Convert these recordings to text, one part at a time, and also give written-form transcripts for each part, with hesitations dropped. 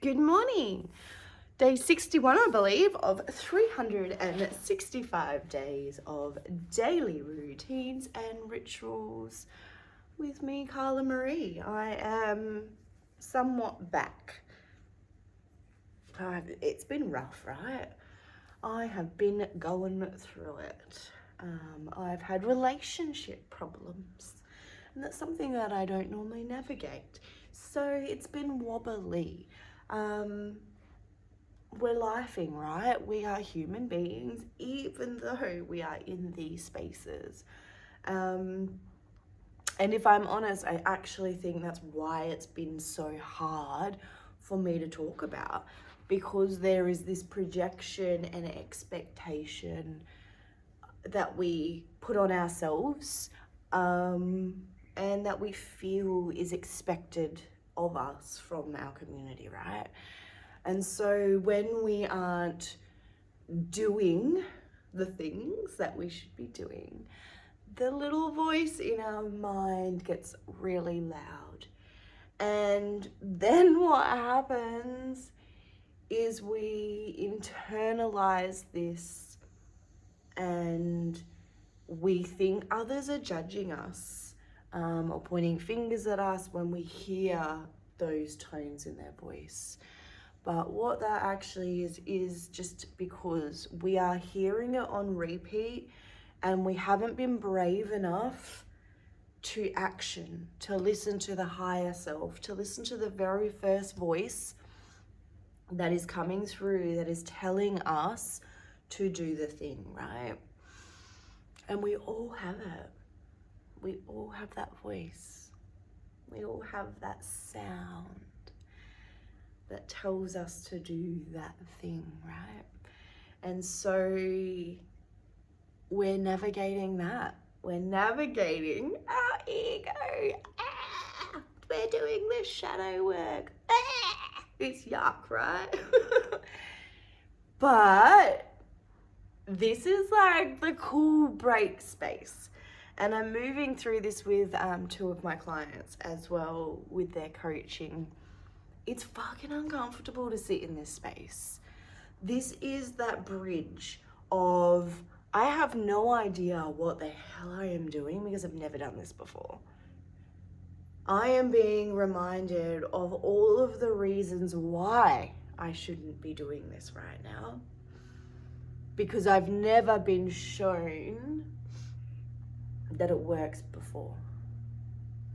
Good morning. Day 61, I believe, of 365 days of daily routines and rituals with me, Carla Marie. I am somewhat back. It's been rough, right? I have been going through it. I've had relationship problems, and that's something that I don't normally navigate. So it's been wobbly. We're laughing, right? We are human beings, even though we are in these spaces. And if I'm honest, I actually think that's why it's been so hard for me to talk about, because there is this projection and expectation that we put on ourselves, and that we feel is expected of us from our community, right? And so when we aren't doing the things that we should be doing, the little voice in our mind gets really loud. And then what happens is we internalize this, and we think others are judging us, or pointing fingers at us when we hear those tones in their voice. But what that actually is just because we are hearing it on repeat and we haven't been brave enough to action, to listen to the higher self, to listen to the very first voice that is coming through, that is telling us to do the thing, right? And we all have it. We all have that voice. We all have that sound that tells us to do that thing, right? And so we're navigating that. We're navigating our ego. We're doing this shadow work. It's yuck, right? But this is like the cool break space. And I'm moving through this with two of my clients as well with their coaching. It's fucking uncomfortable to sit in this space. This is that bridge of, I have no idea what the hell I am doing because I've never done this before. I am being reminded of all of the reasons why I shouldn't be doing this right now, because I've never been shown that it works before.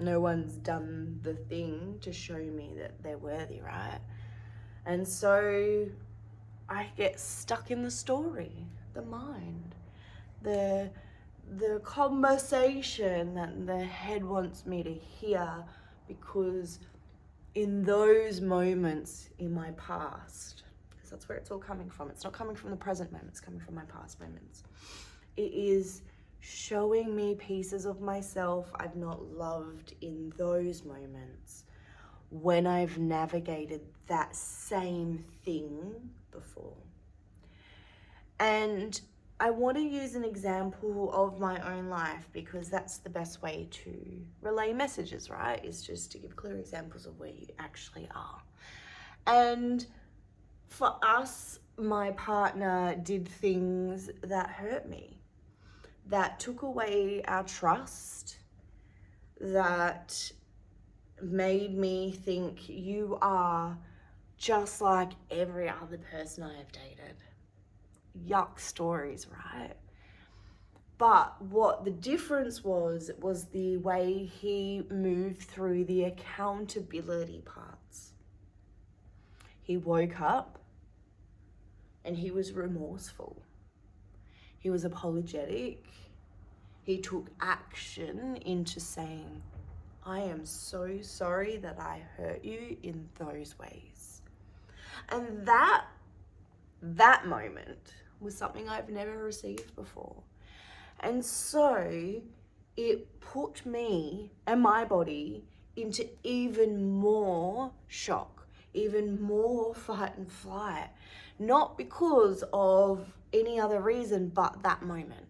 No one's done the thing to show me that they're worthy, right? And so I get stuck in the story, the mind, the conversation that the head wants me to hear, because in those moments in my past, because that's where it's all coming from. It's not coming from the present moment, it's coming from my past moments. It is showing me pieces of myself I've not loved in those moments when I've navigated that same thing before. And I want to use an example of my own life, because that's the best way to relay messages, right? Is just to give clear examples of where you actually are. And for us, my partner did things that hurt me, that took away our trust, that made me think you are just like every other person I have dated. Yuck stories, right? But what the difference was the way he moved through the accountability parts. He woke up and he was remorseful. He was apologetic. He took action into saying, I am so sorry that I hurt you in those ways. And that moment was something I've never received before. And so it put me and my body into even more shock, even more fight and flight, not because of any other reason but that moment.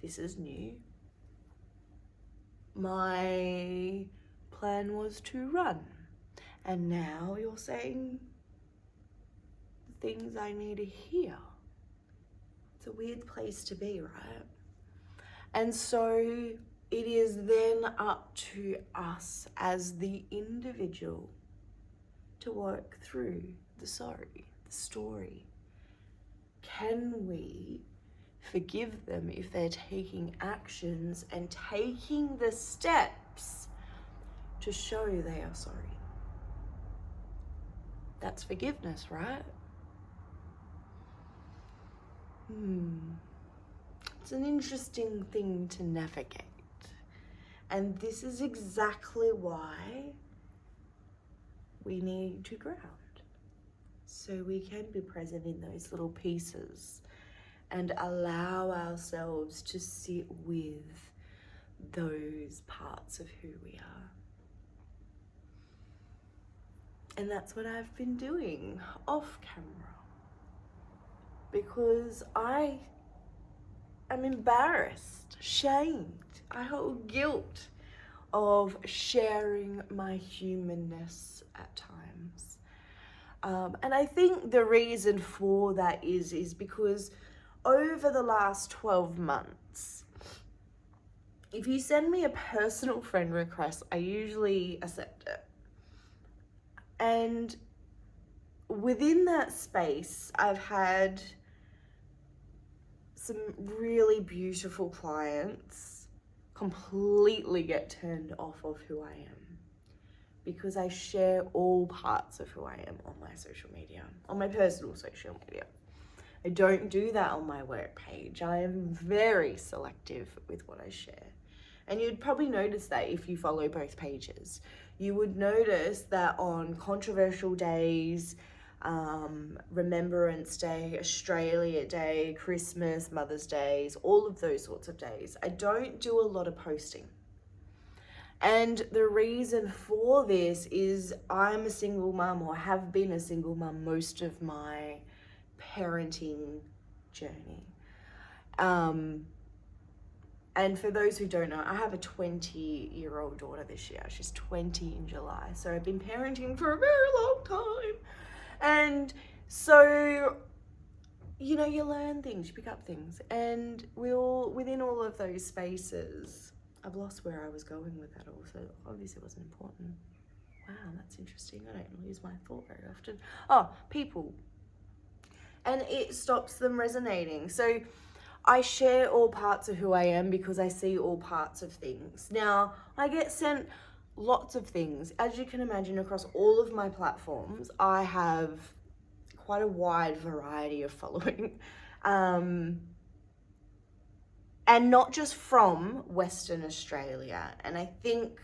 This is new. My plan was to run And now you're saying the things I need to hear. It's a weird place to be, right? And so it is then up to us as the individual to work through the story. Can we forgive them if they're taking actions and taking the steps to show they are sorry? That's forgiveness, right? It's an interesting thing to navigate. And this is exactly why we need to ground. So we can be present in those little pieces and allow ourselves to sit with those parts of who we are. And that's what I've been doing off camera, because I am embarrassed, shamed. I hold guilt of sharing my humanness at times. And I think the reason for that is because over the last 12 months, if you send me a personal friend request, I usually accept it. And within that space, I've had some really beautiful clients completely get turned off of who I am, because I share all parts of who I am on my social media, on my personal social media. I don't do that on my work page. I am very selective with what I share. And you'd probably notice that if you follow both pages. You would notice that on controversial days, Remembrance Day, Australia Day, Christmas, Mother's Days, all of those sorts of days, I don't do a lot of posting. And the reason for this is I'm a single mum, or have been a single mum most of my parenting journey. And for those who don't know, I have a 20-year-old daughter this year. She's 20 in July. So I've been parenting for a very long time. And so, you know, you learn things, you pick up things. And within all of those spaces, I've lost where I was going with that also. Obviously it wasn't important. Wow, that's interesting. I don't lose my thought very often. Oh, people. And it stops them resonating. So I share all parts of who I am because I see all parts of things. Now, I get sent lots of things. As you can imagine, across all of my platforms, I have quite a wide variety of following. And not just from Western Australia. And I think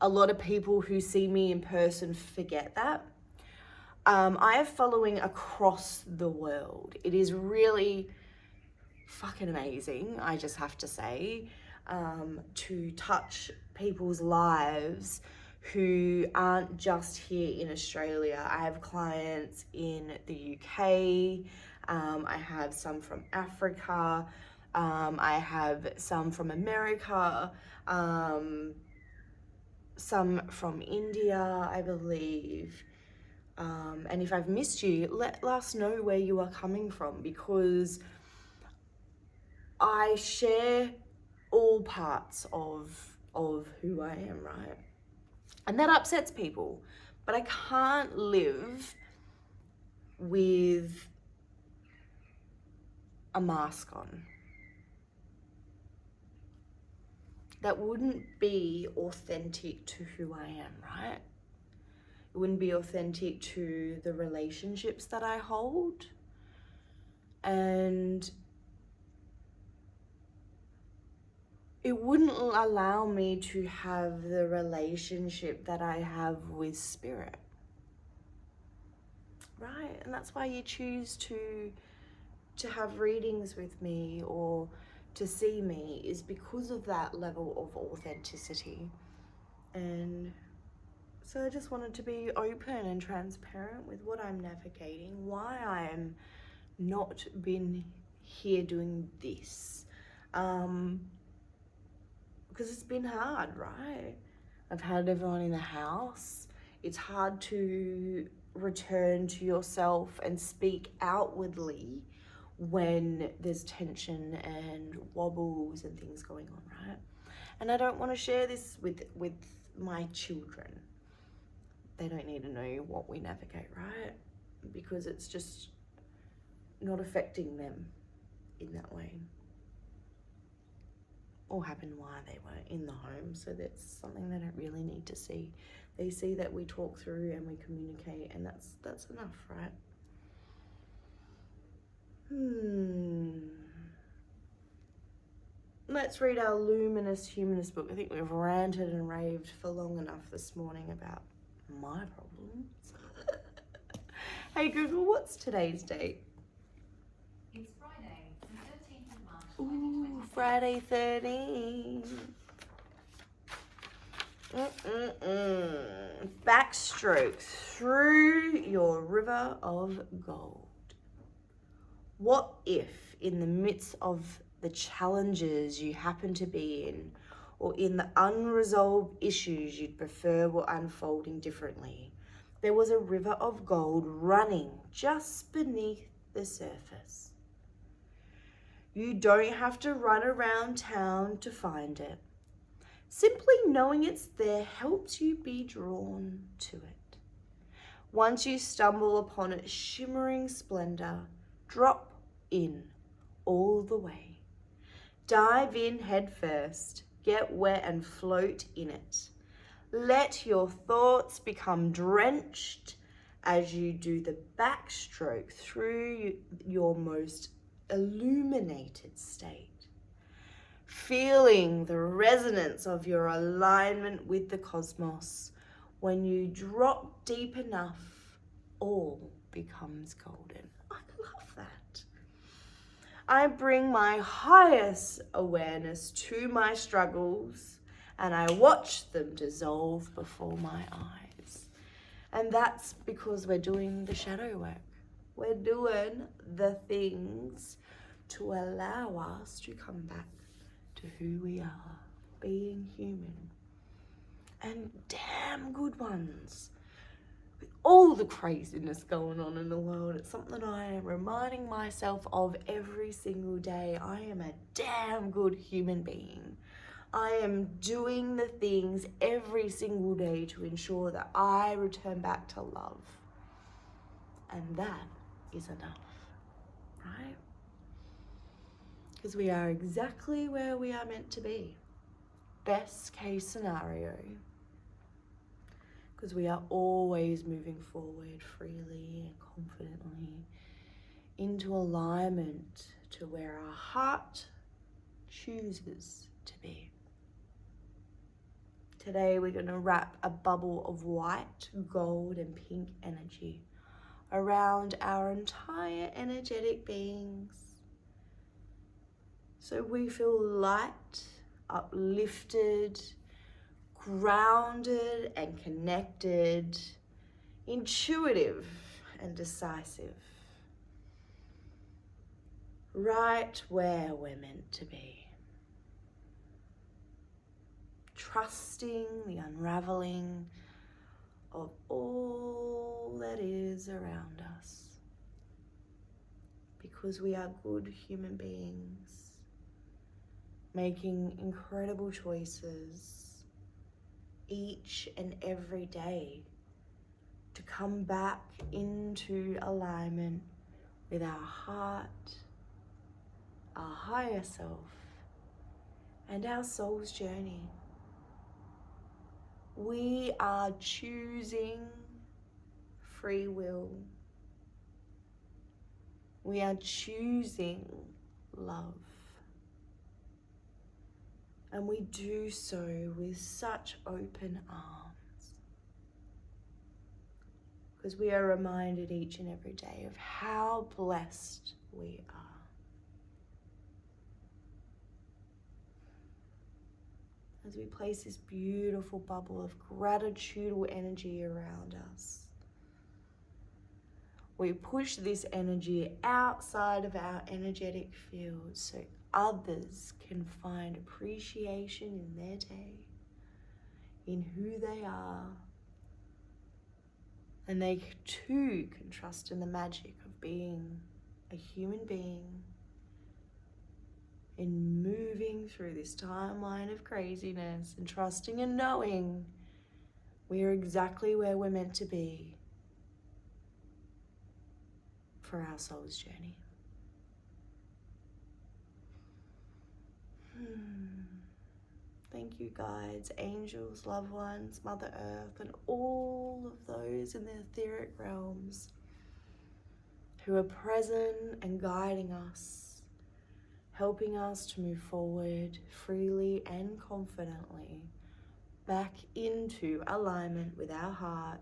a lot of people who see me in person forget that. I have following across the world. It is really fucking amazing, I just have to say, to touch people's lives who aren't just here in Australia. I have clients in the UK, I have some from Africa, I have some from America, some from India, I believe. And if I've missed you, let us know where you are coming from, because I share all parts of who I am, right? And that upsets people, but I can't live with a mask on. That wouldn't be authentic to who I am, right? It wouldn't be authentic to the relationships that I hold. And it wouldn't allow me to have the relationship that I have with spirit, right? And that's why you choose to have readings with me or to see me, is because of that level of authenticity. And so I just wanted to be open and transparent with what I'm navigating, why I am not been here doing this. Because it's been hard, right? I've had everyone in the house. It's hard to return to yourself and speak outwardly when there's tension and wobbles and things going on, right? And I don't want to share this with my children. They don't need to know what we navigate, right? Because it's just not affecting them in that way. Or happened while they were in the home, so that's something they don't really need to see. They see that we talk through and we communicate, and that's enough, right? Let's read our luminous humanist book. I think we've ranted and raved for long enough this morning about my problems. Hey Google, what's today's date? It's Friday, the 13th of March. Ooh, Friday 13th. Backstroke through your river of gold. What if, in the midst of the challenges you happen to be in, or in the unresolved issues you'd prefer were unfolding differently, there was a river of gold running just beneath the surface? You don't have to run around town to find it. Simply knowing it's there helps you be drawn to it. Once you stumble upon its shimmering splendor, drop in all the way. Dive in head first, get wet and float in it. Let your thoughts become drenched as you do the backstroke through your most illuminated state. Feeling the resonance of your alignment with the cosmos. When you drop deep enough, all becomes golden. I love that. I bring my highest awareness to my struggles and I watch them dissolve before my eyes. And that's because we're doing the shadow work. We're doing the things to allow us to come back to who we are, being human. And damn good ones. With all the craziness going on in the world, it's something I am reminding myself of every single day. I am a damn good human being. I am doing the things every single day to ensure that I return back to love. And that is enough, right? Because we are exactly where we are meant to be. Best case scenario. Because we are always moving forward freely and confidently into alignment to where our heart chooses to be. Today we're going to wrap a bubble of white, gold and pink energy around our entire energetic beings. So we feel light, uplifted, grounded and connected, intuitive and decisive. Right where we're meant to be. Trusting the unraveling of all that is around us. Because we are good human beings. Making incredible choices each and every day to come back into alignment with our heart, our higher self, and our soul's journey. We are choosing free will. We are choosing love. And we do so with such open arms. Because we are reminded each and every day of how blessed we are. As we place this beautiful bubble of gratitudinal energy around us, we push this energy outside of our energetic field so others can find appreciation in their day, in who they are, And they too can trust in the magic of being a human being, in moving through this timeline of craziness and trusting and knowing we are exactly where we're meant to be for our soul's journey. Thank you, guides, angels, loved ones, Mother Earth, and all of those in the etheric realms who are present and guiding us, helping us to move forward freely and confidently back into alignment with our heart,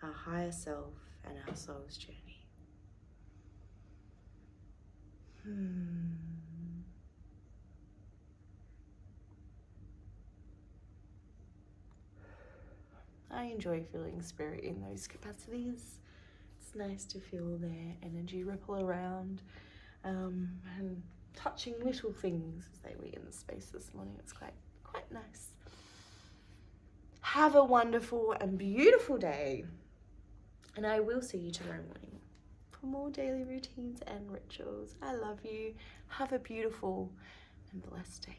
our higher self, and our soul's journey. I enjoy feeling spirit in those capacities. It's nice to feel their energy ripple around, and touching little things as they were in the space this morning. It's quite nice. Have a wonderful and beautiful day, and I will see you tomorrow morning for more daily routines and rituals. I love you. Have a beautiful and blessed day.